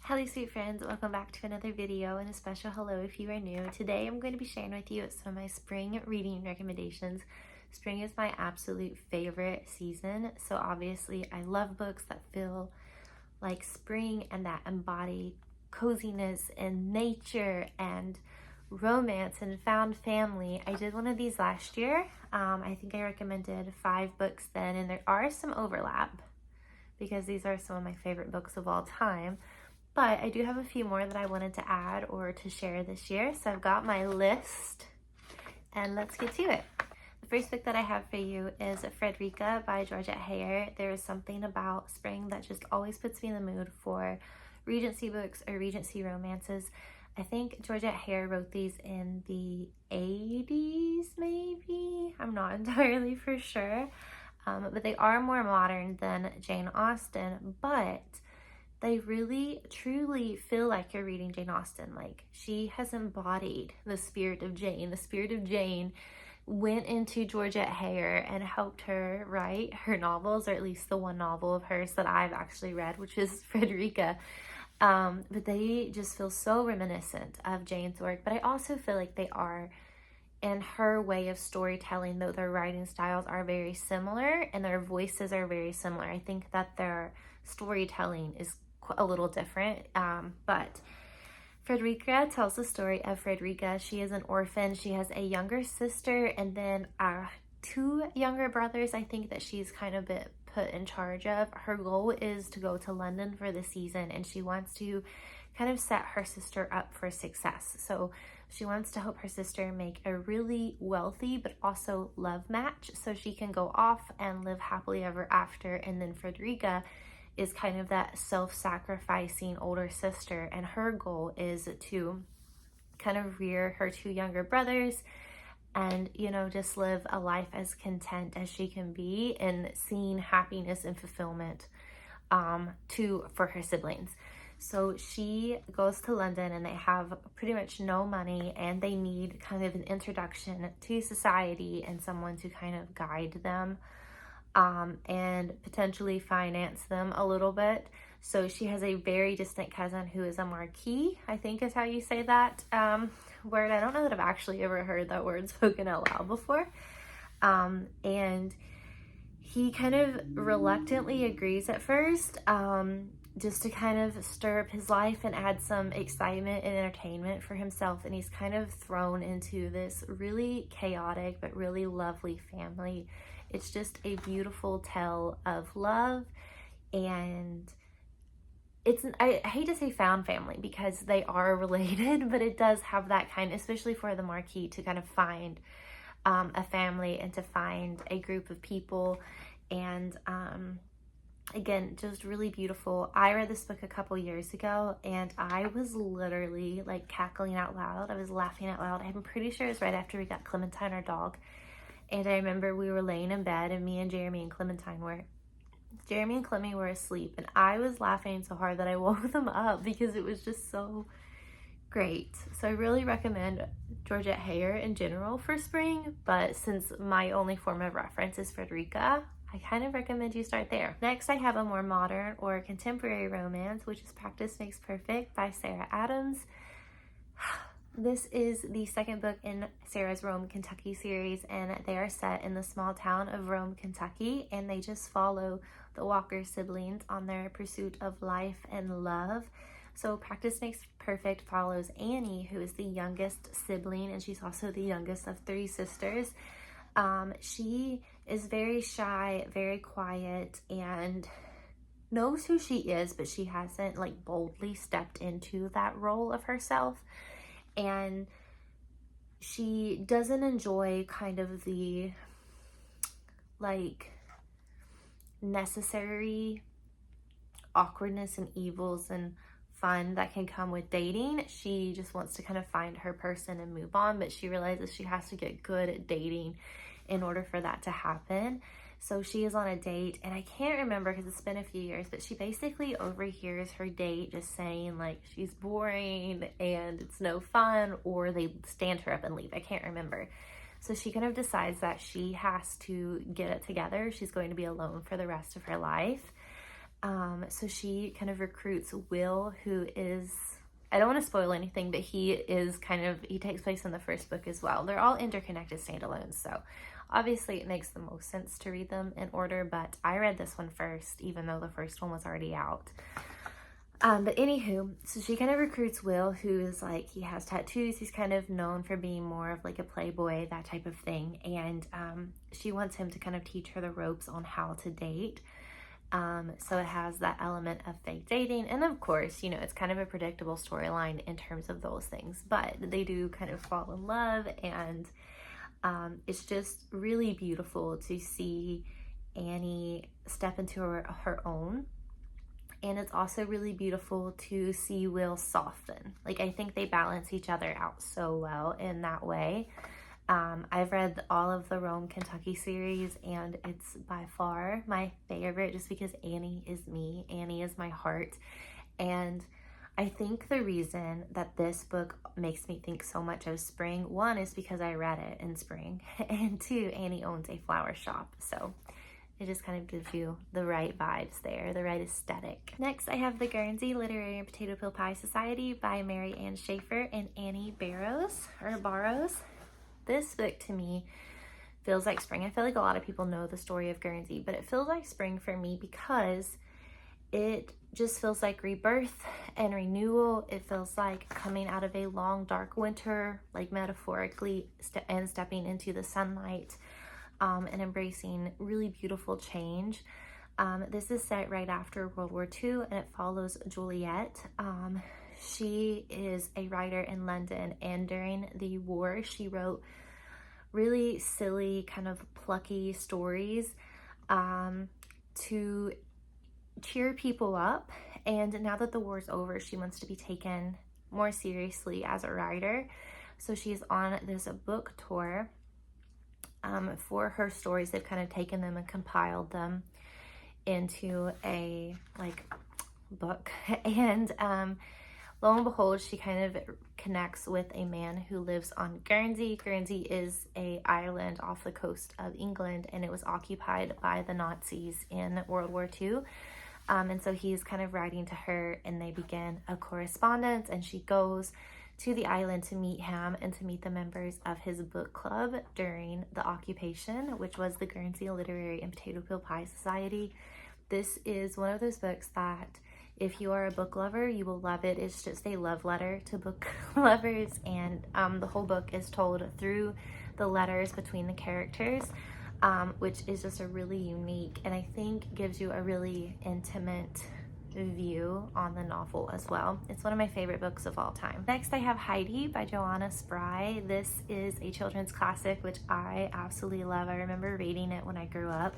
Hello sweet friends, welcome back to another video and a special hello if you are new. Today I'm going to be sharing with you some of my spring reading recommendations. Spring is my absolute favorite season, so obviously I love books that feel like spring and that embody coziness and nature and romance and found family. I did one of these last year. I think I recommended 5 books then, and there are some overlap because these are some of my favorite books of all time. But I do have a few more that I wanted to add or to share this year. So I've got my list and let's get to it. The first book that I have for you is Fredrica by Georgette. There is something about spring that just always puts me in the mood for Regency books or Regency romances. I think Georgette wrote these in the 80s maybe. I'm not entirely for sure. But they are more modern than Jane Austen, but they really truly feel like you're reading Jane Austen. Like, she has embodied the spirit of Jane. The spirit of Jane went into Georgette and helped her write her novels, or at least the one novel of hers that I've actually read, which is Fredrica. But they just feel so reminiscent of Jane's work. But I also feel like they are in her way of storytelling, though their writing styles are very similar and their voices are very similar. I think that their storytelling is a little different, but Fredrica tells the story of Fredrica. She is an orphan. She has a younger sister and then 2 younger brothers, I think, that she's kind of been put in charge of. Her goal is to go to London for the season, and she wants to kind of set her sister up for success. So she wants to help her sister make a really wealthy but also love match so she can go off and live happily ever after. And then Fredrica is kind of that self-sacrificing older sister, and her goal is to kind of rear her 2 younger brothers and, you know, just live a life as content as she can be and seeing happiness and fulfillment for her siblings. So she goes to London and they have pretty much no money and they need kind of an introduction to society and someone to kind of guide them and potentially finance them a little bit. So she has a very distant cousin who is a marquis, I think is how you say that word. I don't know that I've actually ever heard that word spoken out loud before. And he kind of reluctantly agrees at first, just to kind of stir up his life and add some excitement and entertainment for himself. And he's kind of thrown into this really chaotic but really lovely family. It's just a beautiful tale of love, and I hate to say found family because they are related, but it does have that kind, especially for the Marquis, to kind of find a family and to find a group of people. And again, just really beautiful. I read this book a couple years ago and I was literally like cackling out loud. I was laughing out loud. I'm pretty sure it was right after we got Clementine, our dog. And I remember we were laying in bed and me and Jeremy and Clemmy were asleep, and I was laughing so hard that I woke them up because it was just so great. So I really recommend Georgette in general for spring, but since my only form of reference is Fredrica, I kind of recommend you start there. Next, I have a more modern or contemporary romance, which is Practice Makes Perfect by Sarah Adams. This is the second book in Sarah's Rome, Kentucky series, and they are set in the small town of Rome, Kentucky, and they just follow the Walker siblings on their pursuit of life and love. So Practice Makes Perfect follows Annie, who is the youngest sibling, and she's also the youngest of 3 sisters. She is very shy, very quiet, and knows who she is, but she hasn't like boldly stepped into that role of herself. And she doesn't enjoy kind of the like necessary awkwardness and evils and fun that can come with dating. She just wants to kind of find her person and move on, but she realizes she has to get good at dating in order for that to happen. So she is on a date, and I can't remember because it's been a few years, but she basically overhears her date just saying like she's boring and it's no fun, or they stand her up and leave. I can't remember. So she kind of decides that she has to get it together. She's going to be alone for the rest of her life. So she kind of recruits Will, who is, I don't want to spoil anything, but he takes place in the first book as well. They're all interconnected standalones, so obviously it makes the most sense to read them in order, but I read this one first, even though the first one was already out. But anywho, so she kind of recruits Will, who is like, he has tattoos, he's kind of known for being more of like a playboy, that type of thing, and she wants him to kind of teach her the ropes on how to date. So it has that element of fake dating, and of course, you know, it's kind of a predictable storyline in terms of those things, but they do kind of fall in love, and it's just really beautiful to see Annie step into her own. And it's also really beautiful to see Will soften. Like, I think they balance each other out so well in that way. I've read all of the Rome, Kentucky series, and it's by far my favorite just because Annie is me. Annie is my heart. And I think the reason that this book makes me think so much of spring, one, is because I read it in spring, and two, Annie owns a flower shop. So it just kind of gives you the right vibes there, the right aesthetic. Next, I have the Guernsey Literary and Potato Peel Pie Society by Mary Ann Shaffer and Annie Barrows. This book to me feels like spring. I feel like a lot of people know the story of Guernsey, but it feels like spring for me because it just feels like rebirth and renewal. It feels like coming out of a long, dark winter, like metaphorically, and stepping into the sunlight. And embracing really beautiful change. This is set right after World War II, and it follows Juliette. She is a writer in London, and during the war, she wrote really silly, kind of plucky stories to cheer people up. And now that the war's over, she wants to be taken more seriously as a writer. So she's on this book tour. For her stories. They've kind of taken them and compiled them into a book, and lo and behold, she kind of connects with a man who lives on Guernsey. Guernsey is an island off the coast of England, and it was occupied by the Nazis in World War II. And so he's kind of writing to her, and they begin a correspondence, and she goes to the island to meet him and to meet the members of his book club during the occupation, which was the Guernsey Literary and Potato Peel Pie Society. This is one of those books that if you are a book lover, you will love it. It's just a love letter to book lovers, and the whole book is told through the letters between the characters, which is just a really unique, and I think gives you a really intimate view on the novel as well. It's one of my favorite books of all time. Next, I have Heidi by Johanna Spryi. This is a children's classic, which I absolutely love. I remember reading it when I grew up.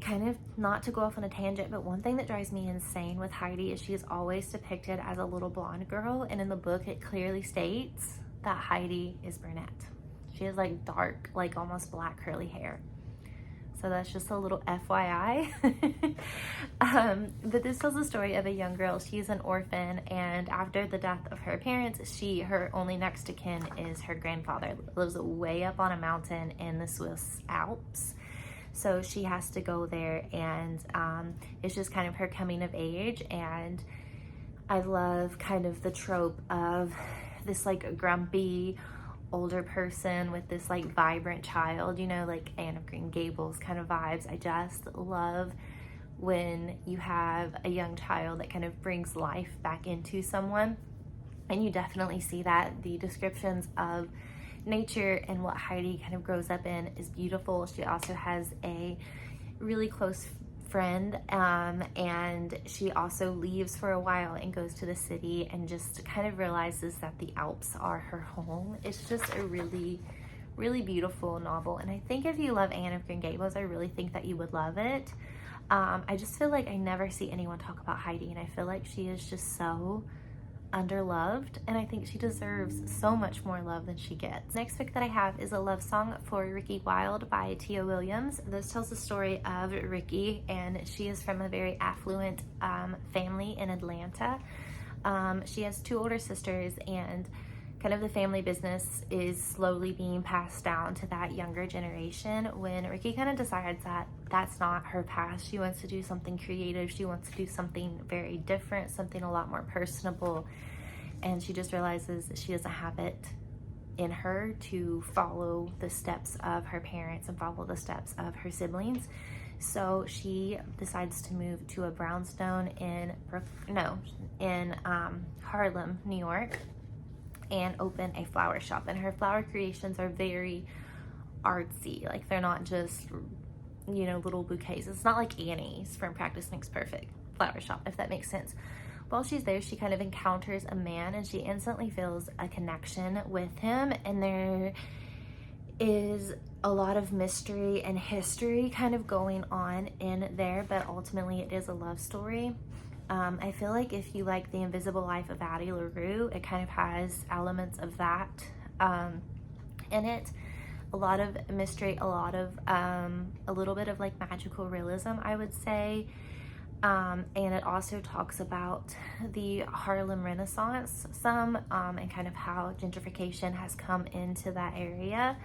Kind of, not to go off on a tangent, but one thing that drives me insane with Heidi is she is always depicted as a little blonde girl, and in the book it clearly states that Heidi is brunette. She has like dark, like almost black curly hair. So that's just a little FYI. But this tells the story of a young girl. She's an orphan, and after the death of her parents, her only next of kin is her grandfather. Lives way up on a mountain in the Swiss Alps. So she has to go there, and it's just kind of her coming of age. And I love kind of the trope of this like grumpy older person with this like vibrant child, you know, like Anne of Green Gables kind of vibes. I just love when you have a young child that kind of brings life back into someone, and you definitely see that. The descriptions of nature and what Heidi kind of grows up in is beautiful. She also has a really close friend, and she also leaves for a while and goes to the city and just kind of realizes that the Alps are her home. It's just a really, really beautiful novel, and I think if you love Anne of Green Gables, I really think that you would love it. I just feel like I never see anyone talk about Heidi, and I feel like she is just so underloved, and I think she deserves so much more love than she gets. Next book that I have is A Love Song for Ricki Wilde by Tia Williams. This tells the story of Ricki, and she is from a very affluent family in Atlanta. She has two older sisters, and kind of the family business is slowly being passed down to that younger generation, when Ricki kind of decides that that's not her path. She wants to do something creative. She wants to do something very different, something a lot more personable. And she just realizes that she doesn't have it in her to follow the steps of her parents and follow the steps of her siblings. So she decides to move to a brownstone in Harlem, New York, and open a flower shop. And her flower creations are very artsy. Like, they're not just, you know, little bouquets. It's not like Annie's from Practice Makes Perfect flower shop, if that makes sense. While she's there, she kind of encounters a man, and she instantly feels a connection with him. And there is a lot of mystery and history kind of going on in there, but ultimately it is a love story. I feel like if you like The Invisible Life of Addie LaRue, it kind of has elements of that in it. A lot of mystery, a little bit of like magical realism, I would say. And it also talks about the Harlem Renaissance some, and kind of how gentrification has come into that area,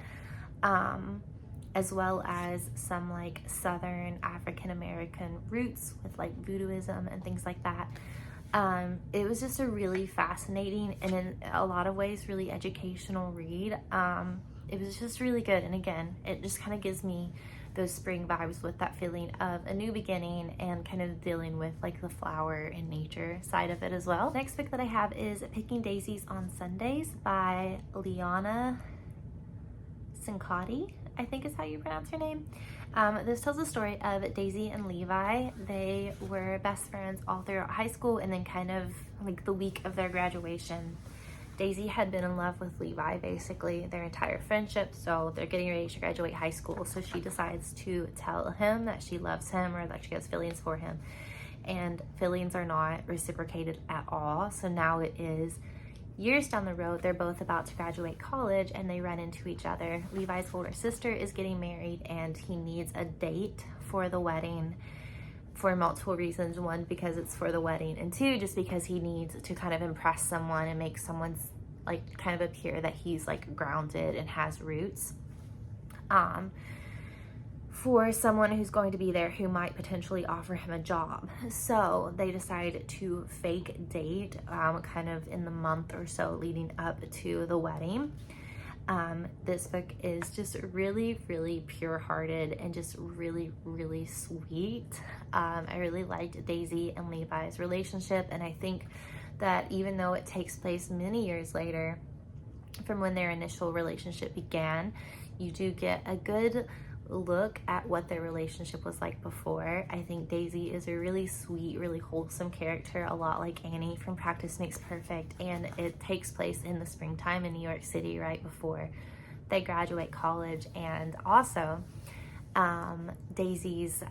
as well as some like Southern African American roots with like voodooism and things like that. It was just a really fascinating and in a lot of ways really educational read. It was just really good, and again, it just kind of gives me those spring vibes with that feeling of a new beginning and kind of dealing with like the flower and nature side of it as well. Next book that I have is Picking Daisies on Sundays by Liana Cincotti, I think is how you pronounce her name. This tells the story of Daisy and Levi. They were best friends all throughout high school, and then kind of like the week of their graduation, Daisy had been in love with Levi basically their entire friendship, so they're getting ready to graduate high school, so she decides to tell him that she loves him or that she has feelings for him, and feelings are not reciprocated at all. So now it is years down the road, they're both about to graduate college, and they run into each other. Levi's older sister is getting married, and he needs a date for the wedding for multiple reasons. One, because it's for the wedding, and two, just because he needs to kind of impress someone and make someone's like kind of appear that he's like grounded and has roots, for someone who's going to be there who might potentially offer him a job. So they decide to fake date kind of in the month or so leading up to the wedding. This book is just really, really pure-hearted and just really, really sweet. I really liked Daisy and Levi's relationship, and I think that even though it takes place many years later from when their initial relationship began, you do get a good look at what their relationship was like before. I think Daisy is a really sweet, really wholesome character, a lot like Annie from Practice Makes Perfect, and it takes place in the springtime in New York City right before they graduate college. And also Daisy's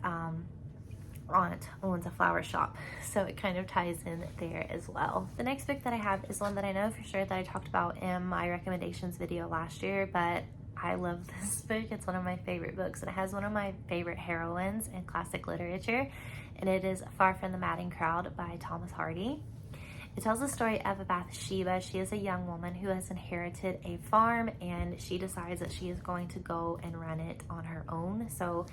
aunt owns a flower shop, so it kind of ties in there as well. The next book that I have is one that I know for sure that I talked about in my recommendations video last year, but I love this book. It's one of my favorite books, and it has one of my favorite heroines in classic literature, and it is Far from the Madding Crowd by Thomas Hardy. It tells the story of Bathsheba. She is a young woman who has inherited a farm, and she decides that she is going to go and run it on her own. So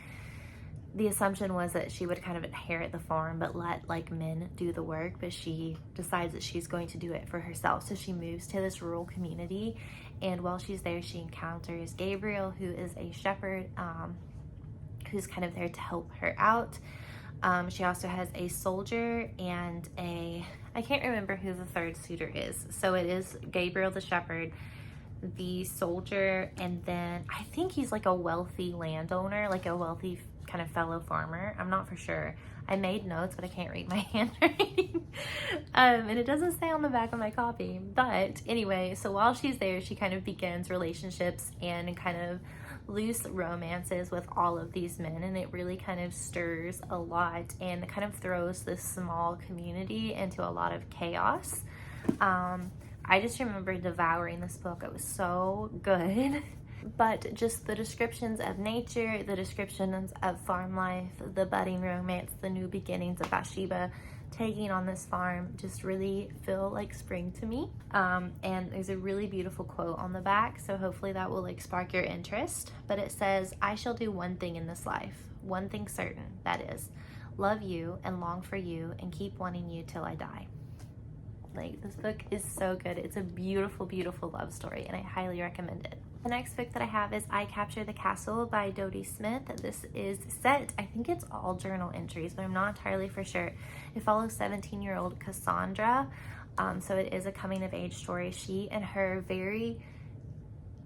the assumption was that she would kind of inherit the farm but let like men do the work, but she decides that she's going to do it for herself. So she moves to this rural community, and while she's there she encounters Gabriel, who is a shepherd, who's kind of there to help her out. She also has a soldier and I can't remember who the third suitor is. So it is Gabriel the shepherd, the soldier, and then I think he's like a wealthy landowner, like a wealthy kind of fellow farmer. I'm not for sure. I made notes, but I can't read my handwriting. And it doesn't say on the back of my copy. But anyway, so while she's there, she kind of begins relationships and kind of loose romances with all of these men, and it really kind of stirs a lot and kind of throws this small community into a lot of chaos. I just remember devouring this book. It was so good. But just the descriptions of nature, the descriptions of farm life, the budding romance, the new beginnings of Bathsheba, taking on this farm just really feel like spring to me. And there's a really beautiful quote on the back, so hopefully that will like spark your interest. But it says, "I shall do one thing in this life, one thing certain, that is, love you and long for you and keep wanting you till I die." Like, this book is so good. It's a beautiful, beautiful love story, and I highly recommend it. The next book that I have is I Capture the Castle by Dodie Smith. This is set, I think it's all journal entries, but I'm not entirely for sure. It follows 17-year-old Cassandra. So it is a coming-of-age story. She and her very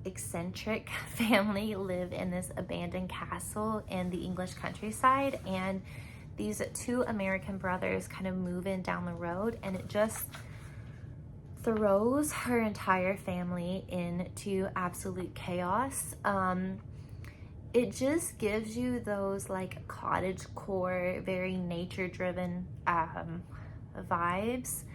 eccentric family live in this abandoned castle in the English countryside, and these two American brothers kind of move in down the road, and it just throws her entire family into absolute chaos. It just gives you those like cottage core, very nature driven vibes.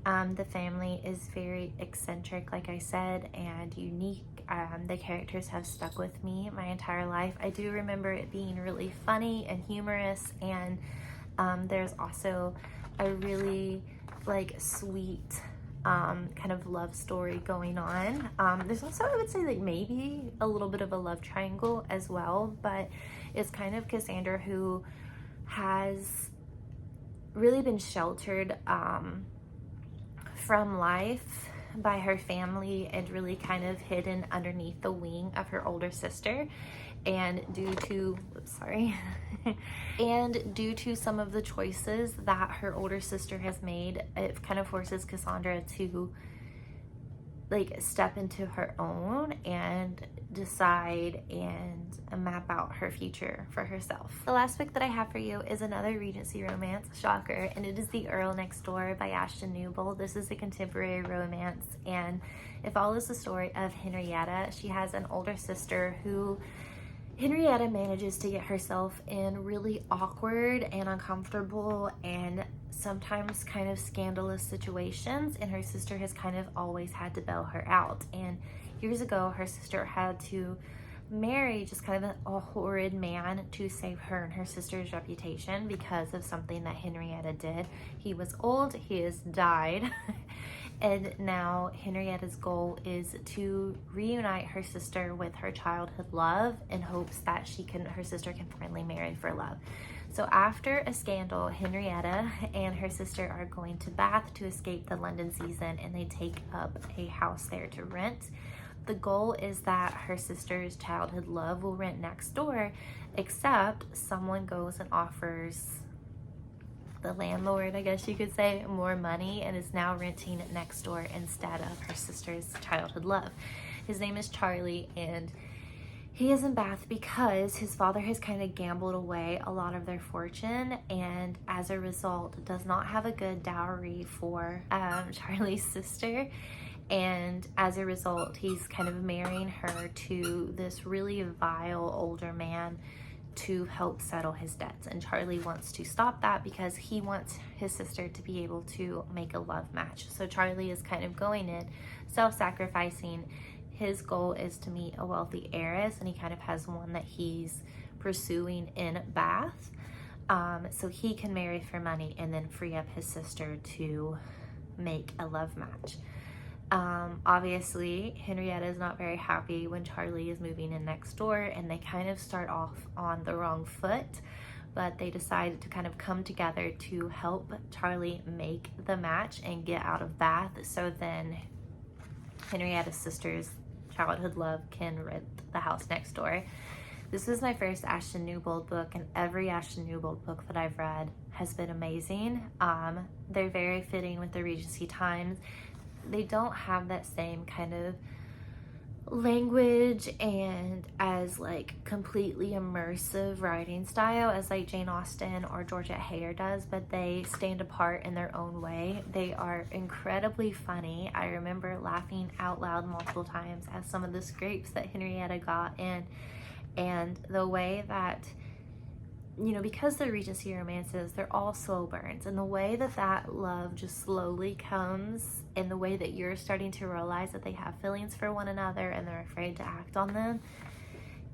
The family is very eccentric, like I said, and unique. The characters have stuck with me my entire life. I do remember it being really funny and humorous, and there's also a really like sweet kind of love story going on. There's also, I would say, like maybe a little bit of a love triangle as well, but it's kind of Cassandra who has really been sheltered from life by her family and really kind of hidden underneath the wing of her older sister. And due to, and due to some of the choices that her older sister has made, it kind of forces Cassandra to like step into her own and decide and map out her future for herself. The last book that I have for you is another Regency romance, shocker, and it is The Earl Next Door by Ashtyn Newbold. This is a contemporary romance, and it follows the story of Henrietta. She has an older sister who Henrietta manages to get herself in really awkward and uncomfortable and sometimes kind of scandalous situations, and her sister has kind of always had to bail her out. And years ago, her sister had to marry just kind of a horrid man to save her and her sister's reputation because of something that Henrietta did. He was old, he has died, and now Henrietta's goal is to reunite her sister with her childhood love in hopes that her sister can finally marry for love. So after a scandal, Henrietta and her sister are going to Bath to escape the London season, and they take up a house there to rent. The goal is that her sister's childhood love will rent next door, except someone goes and offers the landlord, I guess you could say, more money and is now renting next door instead of her sister's childhood love. His name is Charlie, and he is in Bath because his father has kind of gambled away a lot of their fortune, and as a result does not have a good dowry for Charlie's sister. And as a result, he's kind of marrying her to this really vile older man to help settle his debts. And Charlie wants to stop that because he wants his sister to be able to make a love match. So Charlie is kind of going in, self-sacrificing. His goal is to meet a wealthy heiress, and he kind of has one that he's pursuing in Bath, so he can marry for money and then free up his sister to make a love match. Obviously, Henrietta is not very happy when Charlie is moving in next door, and they kind of start off on the wrong foot, but they decide to kind of come together to help Charlie make the match and get out of Bath, so then Henrietta's sister's childhood love can rent the house next door. This is my first Ashtyn Newbold book, and every Ashtyn Newbold book that I've read has been amazing. They're very fitting with the Regency times. They don't have that same kind of language and as like completely immersive writing style as like Jane Austen or Georgette does, but they stand apart in their own way. They are incredibly funny. I remember laughing out loud multiple times at some of the scrapes that Henrietta got in, and the way that, you know, because they're Regency romances, they're all slow burns, and the way that that love just slowly comes, and the way that you're starting to realize that they have feelings for one another and they're afraid to act on them,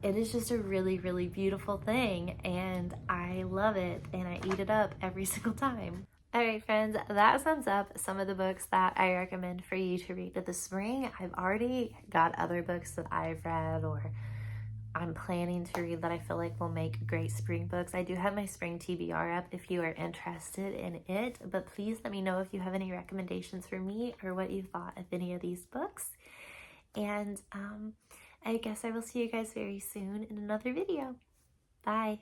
it is just a really, really beautiful thing, and I love it, and I eat it up every single time. Alright friends, that sums up some of the books that I recommend for you to read this spring. I've already got other books that I've read or I'm planning to read that I feel like will make great spring books. I do have my spring TBR up if you are interested in it, but please let me know if you have any recommendations for me or what you thought of any of these books. And I guess I will see you guys very soon in another video. Bye.